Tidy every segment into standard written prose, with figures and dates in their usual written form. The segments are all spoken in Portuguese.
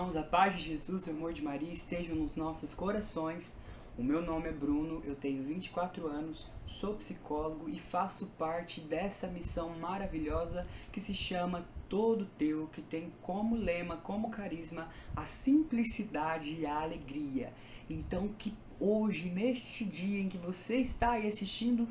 irmãos, a paz de Jesus e o amor de Maria estejam nos nossos corações. O meu nome é Bruno, eu tenho 24 anos, sou psicólogo e faço parte dessa missão maravilhosa que se chama Todo Teu, que tem como lema, como carisma, a simplicidade e a alegria. Então que hoje, neste dia em que você está aí assistindo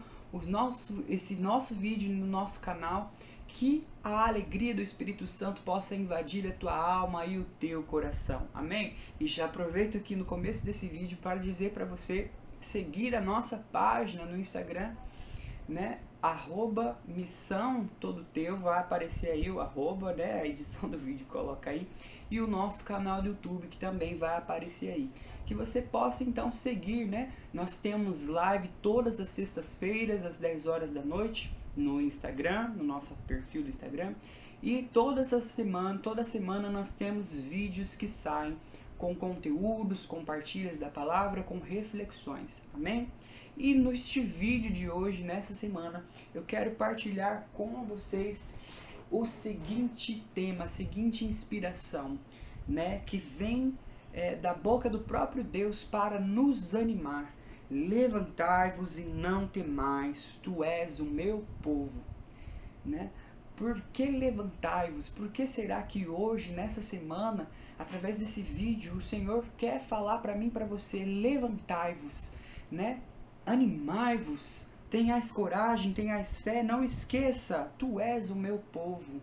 esse nosso vídeo no nosso canal, que a alegria do Espírito Santo possa invadir a tua alma e o teu coração. Amém? E já aproveito aqui no começo desse vídeo para dizer para você seguir a nossa página no Instagram, né? @missão todo teu, vai aparecer aí o arroba, né? A edição do vídeo coloca aí. E o nosso canal do YouTube que também vai aparecer aí. Que você possa então seguir, né? Nós temos live todas as sextas-feiras às 10 horas da noite no Instagram, no nosso perfil do Instagram. E toda semana nós temos vídeos que saem com conteúdos, com partilhas da palavra, com reflexões. Amém? E neste vídeo de hoje, nessa semana, eu quero partilhar com vocês o seguinte tema, a seguinte inspiração, né, que vem da boca do próprio Deus para nos animar. Levantai-vos e não temais, tu és o meu povo. Né? Por que levantai-vos? Por que será que hoje, nessa semana, através desse vídeo, o Senhor quer falar para mim, para você? Levantai-vos, né? Animai-vos, tenhais coragem, tenhais fé, não esqueça, tu és o meu povo.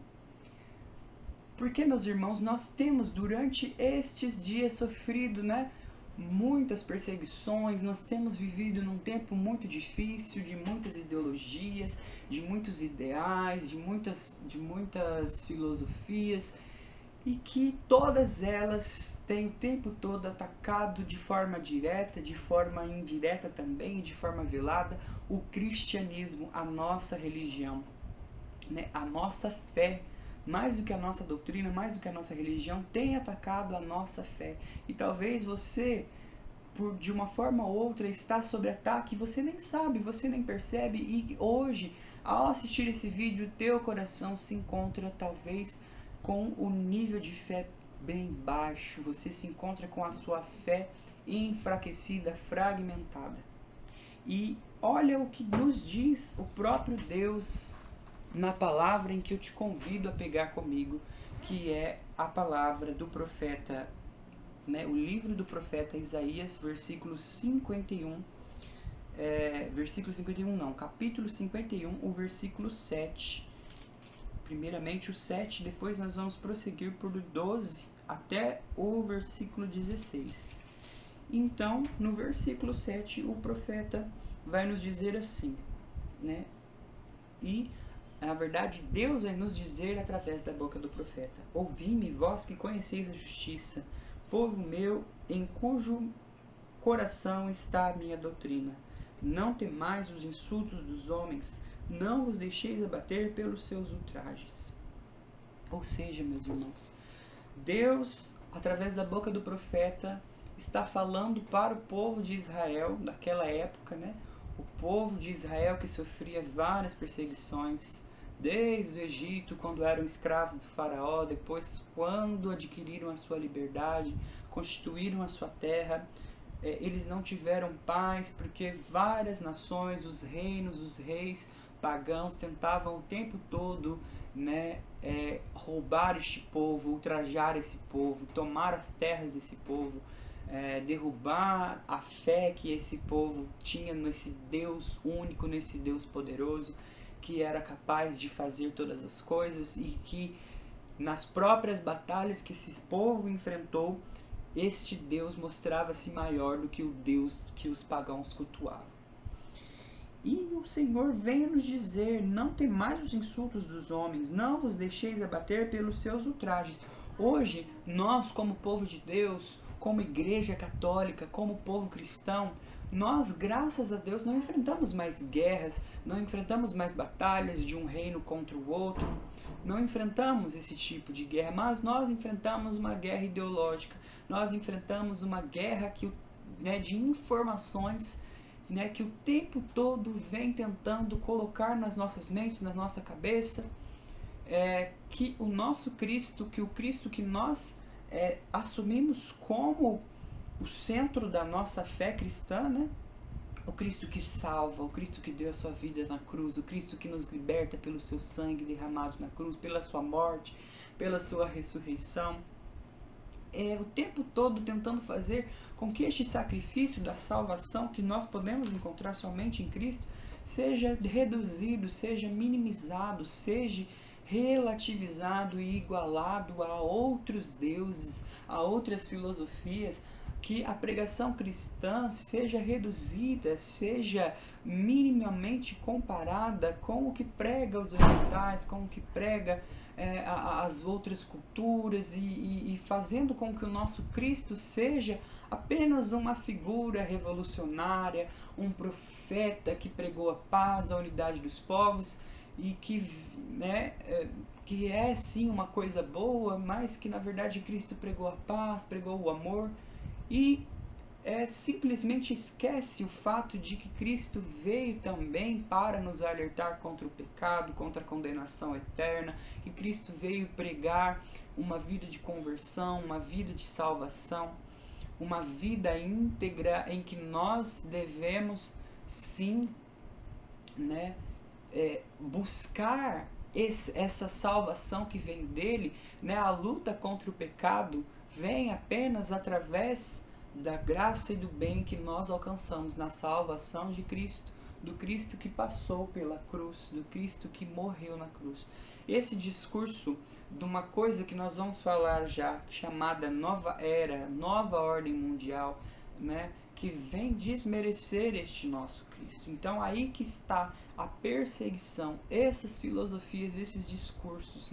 Porque, meus irmãos, nós temos durante estes dias sofrido, né, muitas perseguições, nós temos vivido num tempo muito difícil, de muitas ideologias, de muitos ideais, de muitas filosofias, e que todas elas têm o tempo todo atacado de forma direta, de forma indireta também, de forma velada, o cristianismo, a nossa religião, né, a nossa fé. Mais do que a nossa doutrina, mais do que a nossa religião, tem atacado a nossa fé. E talvez você, de uma forma ou outra, está sob ataque, você nem sabe, você nem percebe. E hoje, ao assistir esse vídeo, o teu coração se encontra talvez com o nível de fé bem baixo. Você se encontra com a sua fé enfraquecida, fragmentada. E olha o que nos diz o próprio Deus na palavra em que eu te convido a pegar comigo, que é a palavra do profeta, né, o livro do profeta Isaías, capítulo 51, o versículo 7. Primeiramente o 7, depois nós vamos prosseguir por 12 até o versículo 16. Então, no versículo 7, o profeta vai nos dizer assim, né? E na verdade, Deus vai nos dizer através da boca do profeta: ouvi-me, vós que conheceis a justiça, povo meu, em cujo coração está a minha doutrina. Não temais os insultos dos homens, não vos deixeis abater pelos seus ultrajes. Ou seja, meus irmãos, Deus, através da boca do profeta, está falando para o povo de Israel daquela época, né? O povo de Israel que sofria várias perseguições, desde o Egito, quando eram escravos do faraó, depois quando adquiriram a sua liberdade, constituíram a sua terra, eles não tiveram paz, porque várias nações, os reinos, os reis pagãos tentavam o tempo todo, né, roubar este povo, ultrajar esse povo, tomar as terras desse povo, derrubar a fé que esse povo tinha nesse Deus único, nesse Deus poderoso, que era capaz de fazer todas as coisas, e que nas próprias batalhas que esse povo enfrentou, este Deus mostrava-se maior do que o Deus que os pagãos cultuavam. E o Senhor vem nos dizer: não temais os insultos dos homens, não vos deixeis abater pelos seus ultrajes. Hoje, nós como povo de Deus, como igreja católica, como povo cristão, nós, graças a Deus, não enfrentamos mais guerras, não enfrentamos mais batalhas de um reino contra o outro, não enfrentamos esse tipo de guerra, mas nós enfrentamos uma guerra ideológica, nós enfrentamos uma guerra de informações, né, que o tempo todo vem tentando colocar nas nossas mentes, na nossa cabeça, que o nosso Cristo, que o Cristo que nós assumimos como o centro da nossa fé cristã, né? O Cristo que salva, o Cristo que deu a sua vida na cruz, o Cristo que nos liberta pelo seu sangue derramado na cruz, pela sua morte, pela sua ressurreição. O tempo todo tentando fazer com que este sacrifício da salvação que nós podemos encontrar somente em Cristo seja reduzido, seja minimizado, seja relativizado e igualado a outros deuses, a outras filosofias, que a pregação cristã seja reduzida, seja minimamente comparada com o que prega os orientais, com o que prega as outras culturas, e fazendo com que o nosso Cristo seja apenas uma figura revolucionária, um profeta que pregou a paz, a unidade dos povos, e que é sim uma coisa boa, mas que na verdade Cristo pregou a paz, pregou o amor, e simplesmente esquece o fato de que Cristo veio também para nos alertar contra o pecado, contra a condenação eterna, que Cristo veio pregar uma vida de conversão, uma vida de salvação, uma vida íntegra em que nós devemos sim, buscar essa salvação que vem dele, a luta contra o pecado vem apenas através da graça e do bem que nós alcançamos na salvação de Cristo, do Cristo que passou pela cruz, do Cristo que morreu na cruz. Esse discurso de uma coisa que nós vamos falar já, chamada nova era, nova ordem mundial, que vem desmerecer este nosso Cristo. Então aí que está a perseguição, essas filosofias, esses discursos,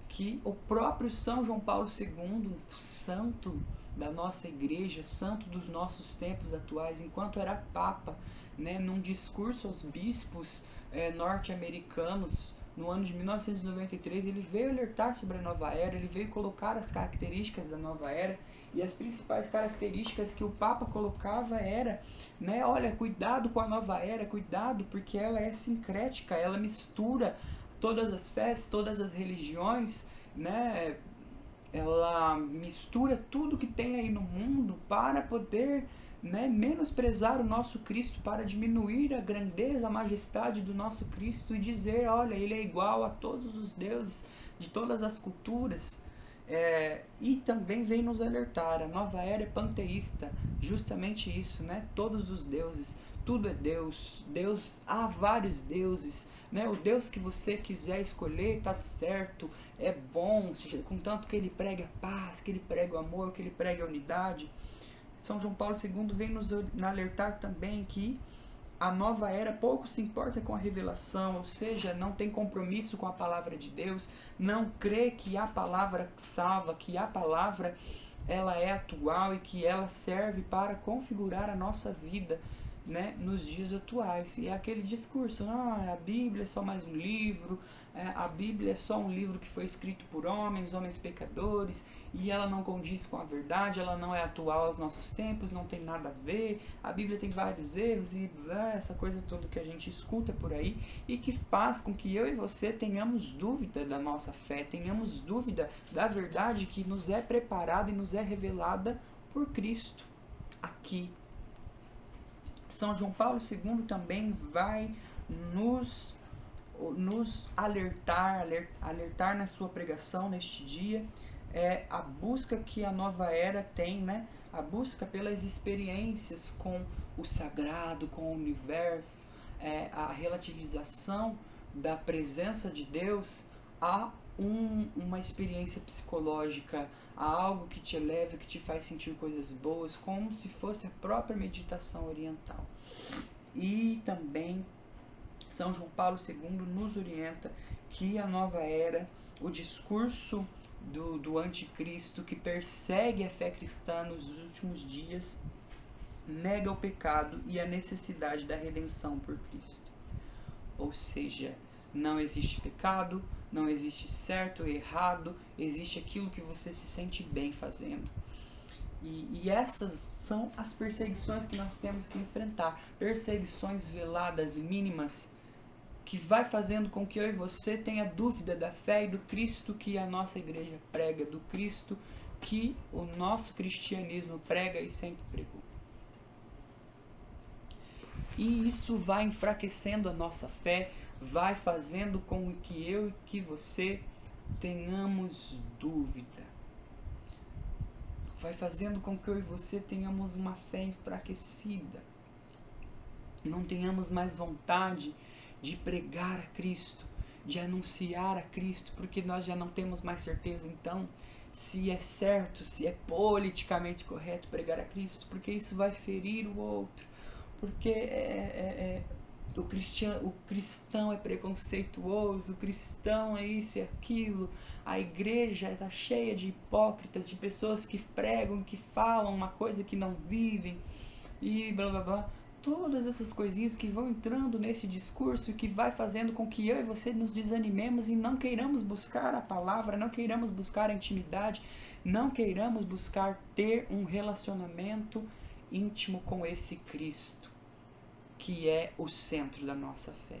que o próprio São João Paulo II, santo da nossa igreja, santo dos nossos tempos atuais, enquanto era Papa, num discurso aos bispos norte-americanos, no ano de 1993, ele veio alertar sobre a nova era, ele veio colocar as características da nova era, e as principais características que o Papa colocava era, olha, cuidado com a nova era, cuidado, porque ela é sincrética, ela mistura todas as fés, todas as religiões, ela mistura tudo que tem aí no mundo para poder menosprezar o nosso Cristo, para diminuir a grandeza, a majestade do nosso Cristo e dizer, olha, ele é igual a todos os deuses de todas as culturas. E também vem nos alertar, a nova era é panteísta, justamente isso, todos os deuses, tudo é Deus, há vários deuses, o Deus que você quiser escolher está certo, é bom, contanto que ele pregue a paz, que ele pregue o amor, que ele pregue a unidade. São João Paulo II vem nos alertar também que a nova era pouco se importa com a revelação, ou seja, não tem compromisso com a palavra de Deus, não crê que a palavra salva, que a palavra ela é atual e que ela serve para configurar a nossa vida, nos dias atuais. E é aquele discurso, a Bíblia é só mais um livro, a Bíblia é só um livro que foi escrito por homens pecadores, e ela não condiz com a verdade, ela não é atual aos nossos tempos, não tem nada a ver, a Bíblia tem vários erros, e essa coisa toda que a gente escuta por aí, e que faz com que eu e você tenhamos dúvida da nossa fé, tenhamos dúvida da verdade que nos é preparada e nos é revelada por Cristo aqui. São João Paulo II também vai nos alertar na sua pregação neste dia, a busca que a nova era tem, a busca pelas experiências com o sagrado, com o universo, a relativização da presença de Deus a uma experiência psicológica, a algo que te eleva, que te faz sentir coisas boas, como se fosse a própria meditação oriental. E também São João Paulo II nos orienta que a nova era, o discurso do anticristo que persegue a fé cristã nos últimos dias, nega o pecado e a necessidade da redenção por Cristo. Ou seja, não existe pecado, não existe certo ou errado, existe aquilo que você se sente bem fazendo. E essas são as perseguições que nós temos que enfrentar, perseguições veladas, mínimas, que vai fazendo com que eu e você tenha dúvida da fé e do Cristo que a nossa igreja prega, do Cristo que o nosso cristianismo prega e sempre pregou. E isso vai enfraquecendo a nossa fé, vai fazendo com que eu e que você tenhamos dúvida. Vai fazendo com que eu e você tenhamos uma fé enfraquecida. Não tenhamos mais vontade de pregar a Cristo, de anunciar a Cristo, porque nós já não temos mais certeza, então, se é certo, se é politicamente correto pregar a Cristo, porque isso vai ferir o outro, porque o cristão é preconceituoso, o cristão é isso e aquilo, a igreja está cheia de hipócritas, de pessoas que pregam, que falam uma coisa que não vivem, e blá blá blá. Todas essas coisinhas que vão entrando nesse discurso e que vai fazendo com que eu e você nos desanimemos e não queiramos buscar a palavra, não queiramos buscar a intimidade, não queiramos buscar ter um relacionamento íntimo com esse Cristo, que é o centro da nossa fé.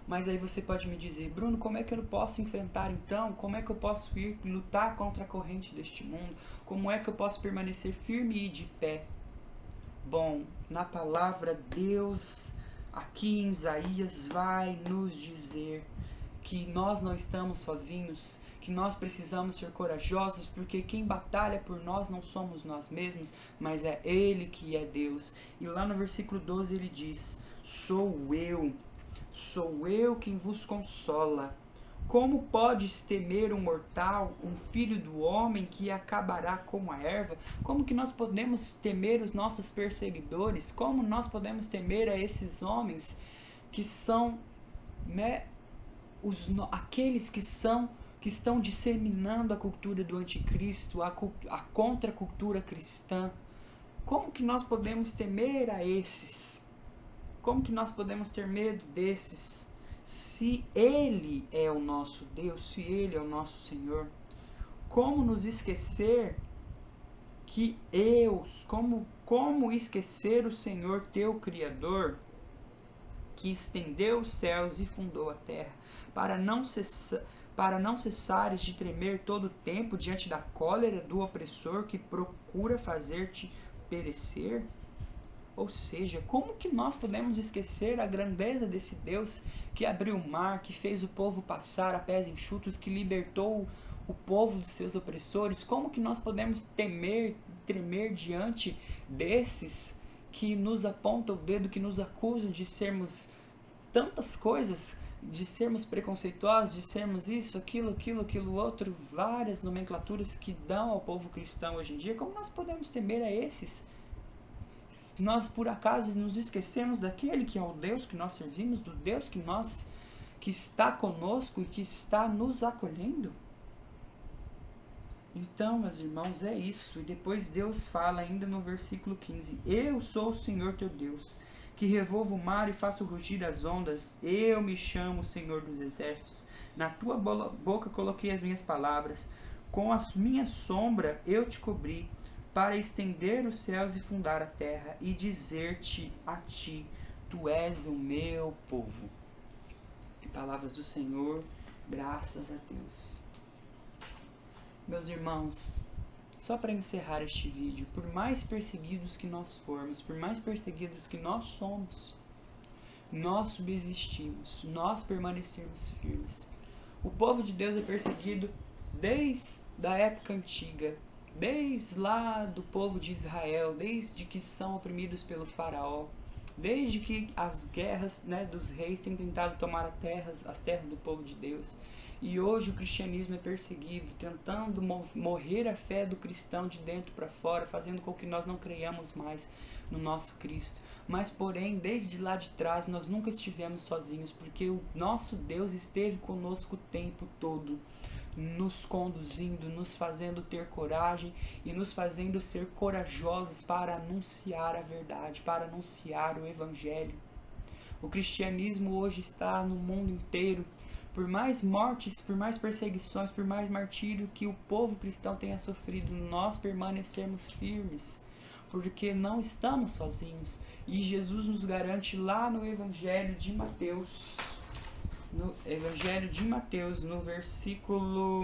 Mas aí você pode me dizer, Bruno, como é que eu posso enfrentar então? Como é que eu posso ir lutar contra a corrente deste mundo? Como é que eu posso permanecer firme e de pé? Bom, na palavra Deus, aqui em Isaías, vai nos dizer que nós não estamos sozinhos, que nós precisamos ser corajosos, porque quem batalha por nós não somos nós mesmos, mas é Ele que é Deus. E lá no versículo 12 ele diz, sou eu quem vos consola. Como podes temer um mortal, um filho do homem que acabará como a erva? Como que nós podemos temer os nossos perseguidores? Como nós podemos temer a esses homens que são, né, aqueles que estão disseminando a cultura do anticristo, a contracultura cristã? Como que nós podemos temer a esses? Como que nós podemos ter medo desses? Se Ele é o nosso Deus, se Ele é o nosso Senhor, como nos esquecer que como esquecer o Senhor teu Criador, que estendeu os céus e fundou a terra, para não cessares de tremer todo o tempo diante da cólera do opressor que procura fazer-te perecer? Ou seja, como que nós podemos esquecer a grandeza desse Deus que abriu o mar, que fez o povo passar a pés enxutos, que libertou o povo dos seus opressores? Como que nós podemos tremer diante desses que nos apontam o dedo, que nos acusam de sermos tantas coisas, de sermos preconceituosos, de sermos isso, aquilo outro, várias nomenclaturas que dão ao povo cristão hoje em dia? Como nós podemos temer a esses? Nós por acaso nos esquecemos daquele que é o Deus que nós servimos, do Deus que está conosco e que está nos acolhendo? Então, meus irmãos, é isso. E depois Deus fala ainda no versículo 15, eu sou o Senhor teu Deus, que revolvo o mar e faço rugir as ondas. Eu me chamo Senhor dos exércitos. Na tua boca coloquei as minhas palavras, com a minha sombra eu te cobri, para estender os céus e fundar a terra, e dizer-te a ti, tu és o meu povo. Palavras do Senhor, graças a Deus. Meus irmãos, só para encerrar este vídeo, por mais perseguidos que nós formos, por mais perseguidos que nós somos, nós subsistimos, nós permanecemos firmes. O povo de Deus é perseguido desde a época antiga, desde lá do povo de Israel, desde que são oprimidos pelo faraó, desde que as guerras, né, dos reis têm tentado tomar as terras do povo de Deus. E hoje o cristianismo é perseguido, tentando morrer a fé do cristão de dentro para fora, fazendo com que nós não creiamos mais no nosso Cristo. Mas, porém, desde lá de trás, nós nunca estivemos sozinhos, porque o nosso Deus esteve conosco o tempo todo, nos conduzindo, nos fazendo ter coragem e nos fazendo ser corajosos para anunciar a verdade, para anunciar o Evangelho. O cristianismo hoje está no mundo inteiro. Por mais mortes, por mais perseguições, por mais martírio que o povo cristão tenha sofrido, nós permanecermos firmes, porque não estamos sozinhos. E Jesus nos garante lá no Evangelho de Mateus, no versículo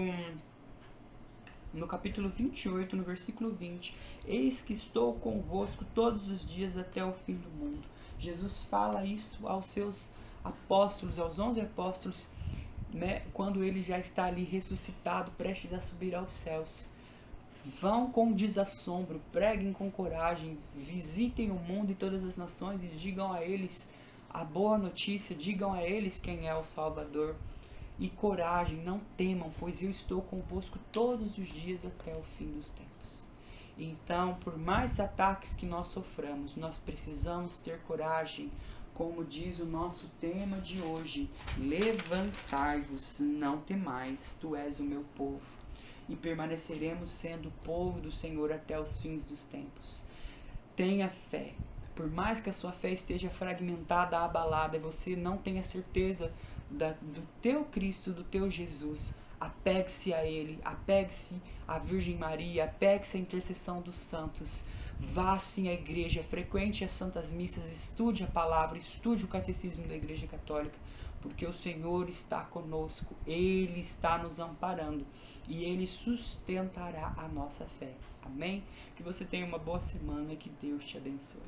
no capítulo 28, no versículo 20, eis que estou convosco todos os dias até o fim do mundo. Jesus fala isso aos seus apóstolos, aos 11 apóstolos, né, quando ele já está ali ressuscitado, prestes a subir aos céus. Vão com desassombro, preguem com coragem, visitem o mundo e todas as nações e digam a eles a boa notícia, digam a eles quem é o Salvador. E coragem, não temam, pois eu estou convosco todos os dias até o fim dos tempos. Então, por mais ataques que nós soframos, nós precisamos ter coragem, como diz o nosso tema de hoje: levantai-vos, não temais, tu és o meu povo, e permaneceremos sendo o povo do Senhor até os fins dos tempos. Tenha fé. Por mais que a sua fé esteja fragmentada, abalada, e você não tenha certeza do teu Cristo, do teu Jesus, apegue-se a Ele, apegue-se à Virgem Maria, apegue-se à intercessão dos santos. Vá sim à igreja, frequente as santas missas, estude a palavra, estude o catecismo da Igreja Católica, porque o Senhor está conosco, Ele está nos amparando e Ele sustentará a nossa fé. Amém? Que você tenha uma boa semana e que Deus te abençoe.